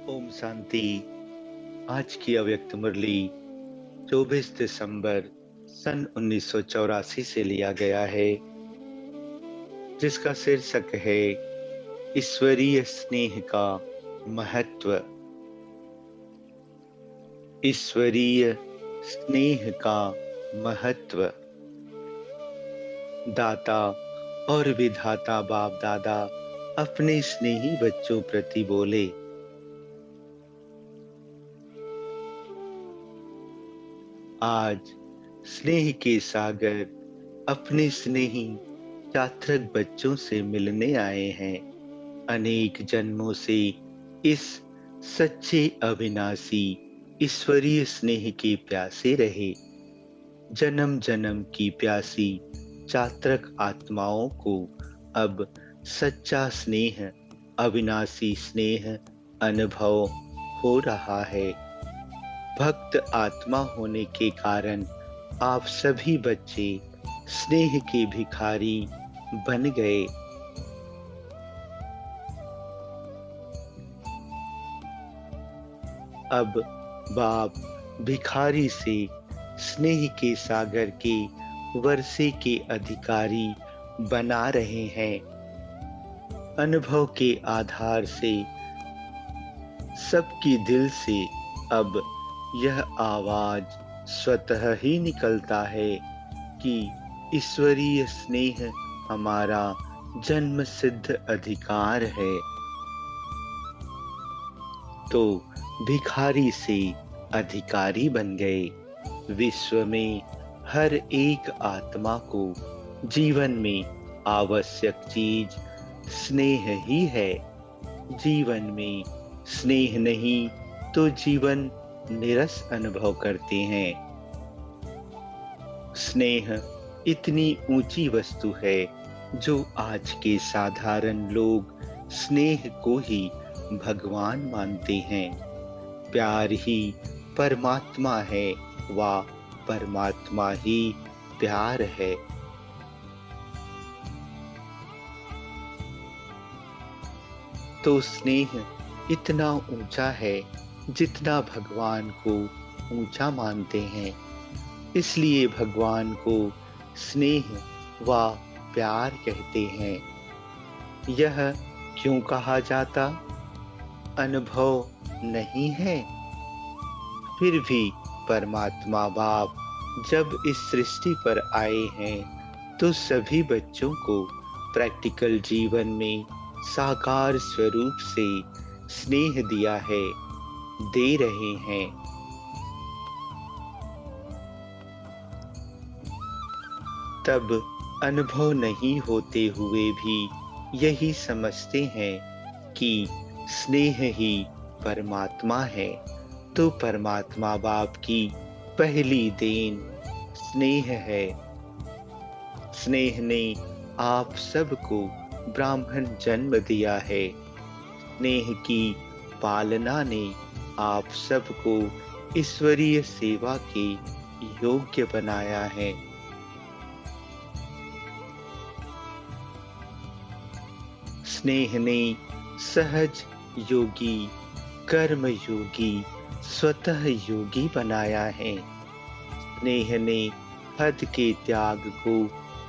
ओम शांति। आज की अव्यक्त मुरली 24 दिसंबर सन 1984 से लिया गया है, जिसका शीर्षक है ईश्वरीय स्नेह का महत्व। ईश्वरीय स्नेह का महत्व। दाता और विधाता बाप दादा अपने स्नेही बच्चों प्रति बोले, आज स्नेह के सागर अपने स्नेही चात्रक बच्चों से मिलने आए हैं। अनेक जन्मों से इस सच्चे अविनाशी ईश्वरीय स्नेह के प्यासे रहे। जन्म जन्म की प्यासी चात्रक आत्माओं को अब सच्चा स्नेह, अविनाशी स्नेह अनुभव हो रहा है। भक्त आत्मा होने के कारण आप सभी बच्चे स्नेह के भिखारी बन गए। अब बाप भिखारी से स्नेह के सागर के वर्षे के अधिकारी बना रहे हैं। अनुभव के आधार से सबकी दिल से अब यह आवाज स्वतः ही निकलता है कि ईश्वरीय स्नेह हमारा जन्म सिद्ध अधिकार है। तो भिखारी से अधिकारी बन गए। विश्व में हर एक आत्मा को जीवन में आवश्यक चीज स्नेह ही है। जीवन में स्नेह नहीं तो जीवन निरस अनुभव करते हैं। स्नेह इतनी ऊंची वस्तु है जो आज के साधारण लोग स्नेह को ही भगवान मानते हैं। प्यार ही परमात्मा है व परमात्मा ही प्यार है। तो स्नेह इतना ऊंचा है जितना भगवान को ऊंचा मानते हैं। इसलिए भगवान को स्नेह व प्यार कहते हैं। यह क्यों कहा जाता? अनुभव नहीं है। फिर भी परमात्मा बाप जब इस सृष्टि पर आए हैं तो सभी बच्चों को प्रैक्टिकल जीवन में साकार स्वरूप से स्नेह दिया है, दे रहे हैं। तब अनुभव नहीं होते हुए भी यही समझते हैं कि स्नेह ही परमात्मा है। तो परमात्मा बाप की पहली देन स्नेह है। स्नेह ने आप सबको ब्राह्मण जन्म दिया है। स्नेह की पालना ने आप सबको ईश्वरीय सेवा के योग्य बनाया है। स्नेह ने सहज योगी, कर्म योगी, स्वतः योगी बनाया है। स्नेह ने हद के त्याग को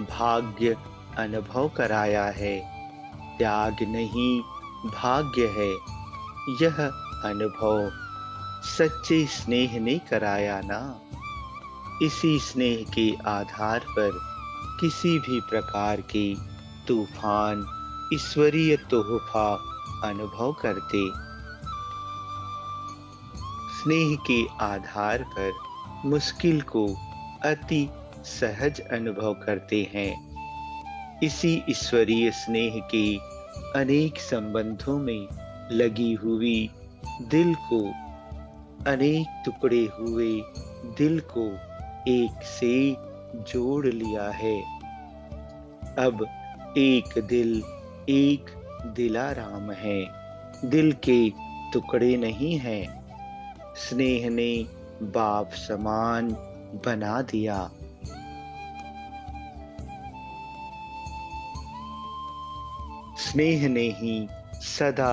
भाग्य अनुभव कराया है। त्याग नहीं भाग्य है। यह अनुभव सच्चे स्नेह ने कराया ना। इसी स्नेह के आधार पर किसी भी प्रकार के तूफान ईश्वरीय तोहफा अनुभव करते। स्नेह के आधार पर मुश्किल को अति सहज अनुभव करते हैं। इसी ईश्वरीय स्नेह के अनेक संबंधों में लगी हुई दिल को, अनेक टुकड़े हुए दिल को एक से जोड़ लिया है। अब एक दिल, एक दिलाराम है। दिल के टुकड़े नहीं हैं। स्नेह ने बाप समान बना दिया। स्नेह ने ही सदा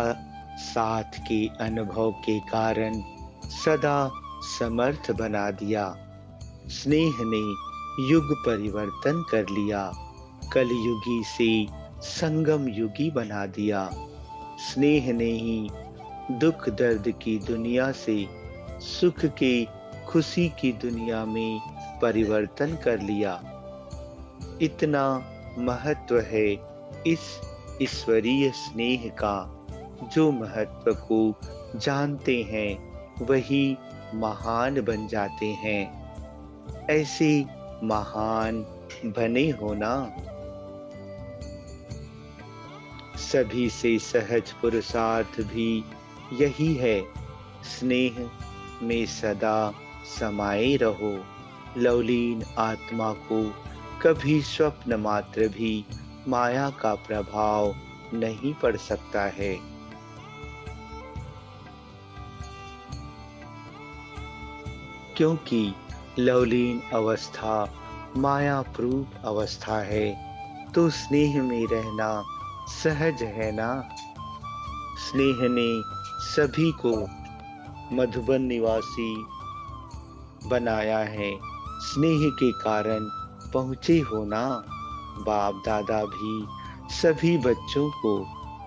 साथ के अनुभव के कारण सदा समर्थ बना दिया। स्नेह ने युग परिवर्तन कर लिया, कलयुगी से संगम युगी बना दिया। स्नेह ने ही दुख दर्द की दुनिया से सुख के खुशी की दुनिया में परिवर्तन कर लिया। इतना महत्व है इस ईश्वरीय स्नेह का। जो महत्व को जानते हैं वही महान बन जाते हैं। ऐसे महान बने हो ना। सभी से सहज पुरुषार्थ भी यही है, स्नेह में सदा समाये रहो। लवलीन आत्मा को कभी स्वप्न मात्र भी माया का प्रभाव नहीं पड़ सकता है। क्योंकि लवलीन अवस्था मायाप्रूप अवस्था है, तो स्नेह में रहना सहज है ना। स्नेह ने सभी को मधुबन निवासी बनाया है। स्नेह के कारण पहुँचे हो ना। बाप दादा भी सभी बच्चों को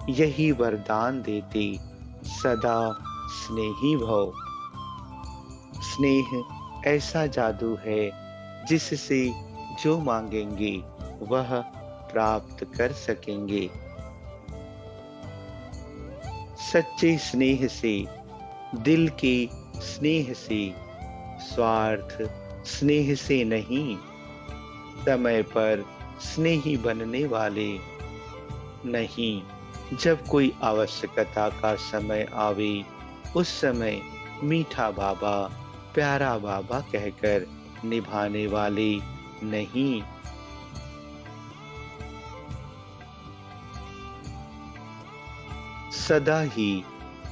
यही वरदान देते, सदा स्नेही भव। स्नेह ऐसा जादू है जिससे जो मांगेंगे वह प्राप्त कर सकेंगे। सच्चे स्नेह से, दिल के स्नेह से, स्वार्थ स्नेह से नहीं। समय पर स्नेही बनने वाले नहीं, जब कोई आवश्यकता का समय आवे उस समय मीठा बाबा, प्यारा बाबा कहकर निभाने वाले नहीं। सदा ही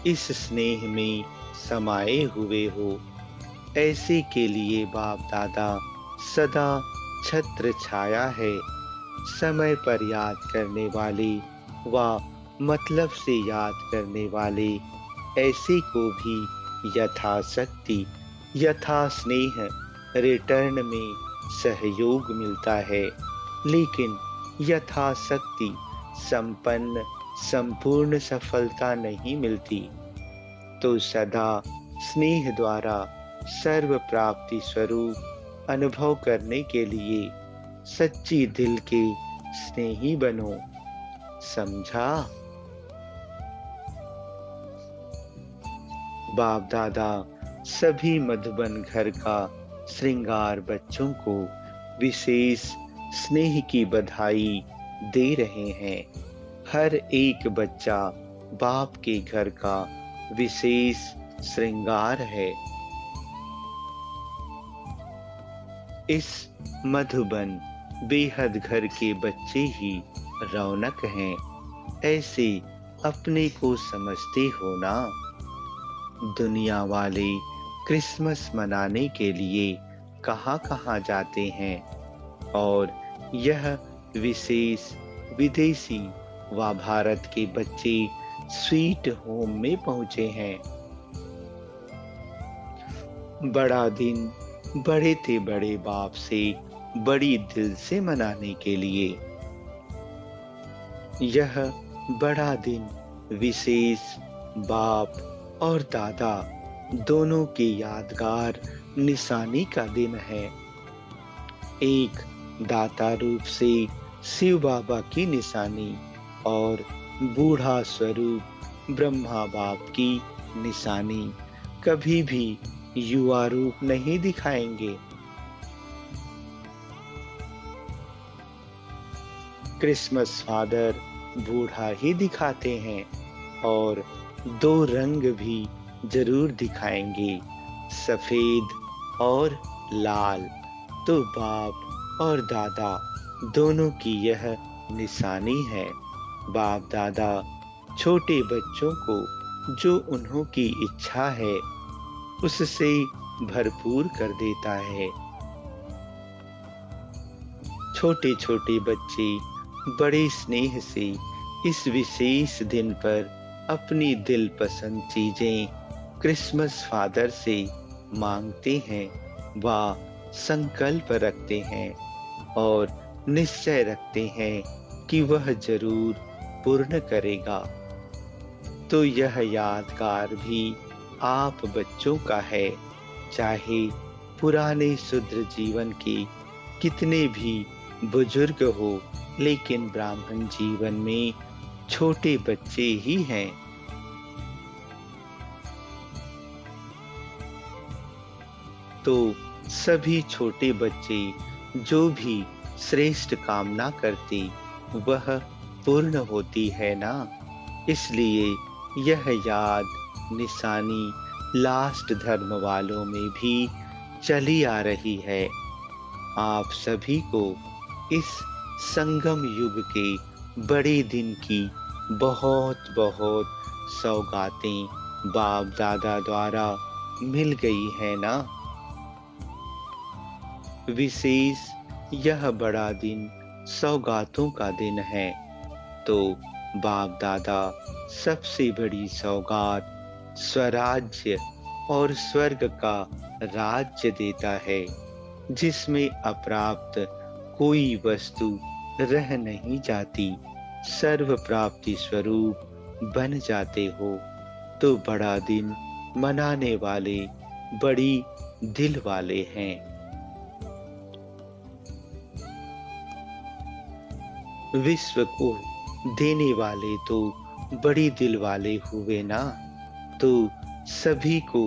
इस स्नेह में समाये हुए हो, ऐसे के लिए बाप दादा सदा छत्र छाया है। समय पर याद करने वाले व मतलब से याद करने वाले ऐसे को भी यथाशक्ति, यथा स्नेह रिटर्न में सहयोग मिलता है, लेकिन यथाशक्ति संपन्न संपूर्ण सफलता नहीं मिलती। तो सदा स्नेह द्वारा सर्व प्राप्ति स्वरूप अनुभव करने के लिए सच्ची दिल के स्नेही बनो। समझा? बाप दादा सभी मधुबन घर का श्रृंगार बच्चों को विशेष स्नेह की बधाई दे रहे हैं। हर एक बच्चा बाप के घर का विशेष श्रृंगार है। इस मधुबन बेहद घर के बच्चे ही रौनक हैं। ऐसे अपने को समझते हो ना। दुनिया वाले क्रिसमस मनाने के लिए कहाँ-कहाँ जाते हैं और यह विशेष विदेशी व भारत के बच्चे स्वीट होम में पहुंचे हैं। बड़ा दिन बड़े थे बड़े बाप से बड़ी दिल से मनाने के लिए। यह बड़ा दिन विशेष बाप और दादा दोनों के यादगार निशानी का दिन है। एक दाता रूप से शिव बाबा की निशानी और बूढ़ा स्वरूप ब्रह्मा बाप की निशानी कभी भी युवा रूप नहीं दिखाएंगे। क्रिसमस फादर बूढ़ा ही दिखाते हैं और दो रंग भी जरूर दिखाएंगे, सफेद और लाल। तो बाप और दादा दोनों की यह निशानी है। बाप दादा छोटे बच्चों को जो उन्हों की इच्छा है उससे भरपूर कर देता है। छोटे छोटे बच्चे बड़े स्नेह से इस विशेष दिन पर अपनी दिल पसंद चीजें क्रिसमस फादर से मांगते हैं व संकल्प रखते हैं और निश्चय रखते हैं कि वह जरूर पूर्ण करेगा। तो यह यादगार भी आप बच्चों का है, चाहे पुराने शुद्र जीवन के कितने भी बुजुर्ग हो, लेकिन ब्राह्मण जीवन में छोटे बच्चे ही हैं। तो सभी छोटे बच्चे जो भी श्रेष्ठ कामना करते वह पूर्ण होती है ना। इसलिए यह याद निशानी लास्ट धर्म वालों में भी चली आ रही है। आप सभी को इस संगम युग के बड़े दिन की बहुत बहुत सौगातें बाप दादा द्वारा मिल गई है ना। विशेष यह बड़ा दिन सौगातों का दिन है, तो बाप दादा सबसे बड़ी सौगात स्वराज्य और स्वर्ग का राज्य देता है, जिसमें अप्राप्त कोई वस्तु रह नहीं जाती, सर्व प्राप्ति स्वरूप बन जाते हो। तो बड़ा दिन मनाने वाले बड़ी दिल वाले हैं। विश्व को देने वाले तो बड़ी दिल वाले हुए ना। तो सभी को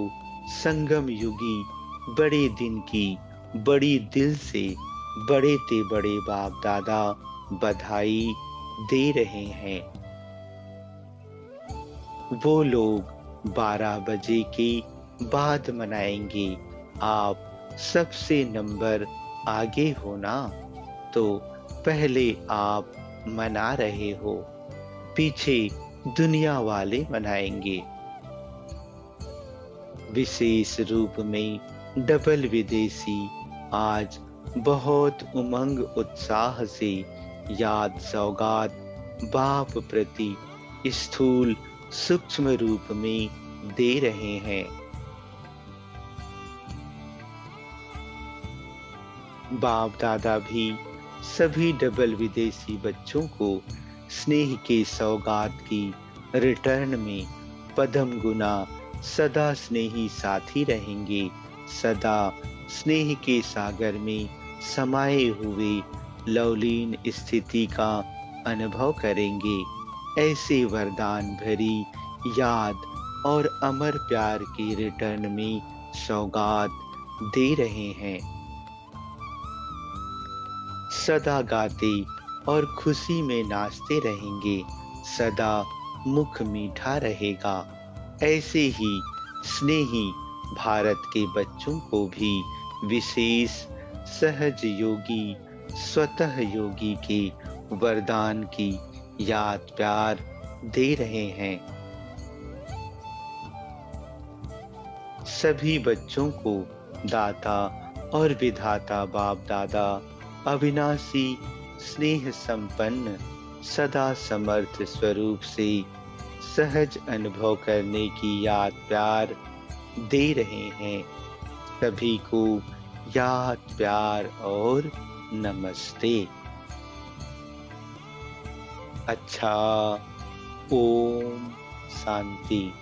संगम युगी बड़े दिन की बड़ी दिल से बड़े ते बड़े बाप दादा बधाई दे रहे हैं। वो लोग 12 बजे के बाद मनाएंगे, आप सबसे नंबर आगे हो ना। तो पहले आप मना रहे हो, पीछे दुनिया वाले मनाएंगे। विशेष रूप में डबल विदेशी आज बहुत उमंग उत्साह से याद सौगात बाप प्रति स्थूल सूक्ष्म रूप में दे रहे हैं। बाप दादा भी सभी डबल विदेशी बच्चों को स्नेह के सौगात की रिटर्न में पदम गुना सदा स्नेही साथी रहेंगे, सदा स्नेह के सागर में समाये हुए लवलीन स्थिति का अनुभव करेंगे। ऐसे वरदान भरी याद और अमर प्यार के रिटर्न में सौगात दे रहे हैं। सदा गाते और खुशी में नाचते रहेंगे, सदा मुख मीठा रहेगा। ऐसे ही स्नेही भारत के बच्चों को भी विशेष सहज योगी स्वतः योगी के वरदान की याद प्यार दे रहे हैं। सभी बच्चों को दाता और विधाता बाप दादा अविनाशी स्नेह संपन्न सदा समर्थ स्वरूप से सहज अनुभव करने की याद प्यार दे रहे हैं। सभी को याद प्यार और नमस्ते। अच्छा, ओम शांति।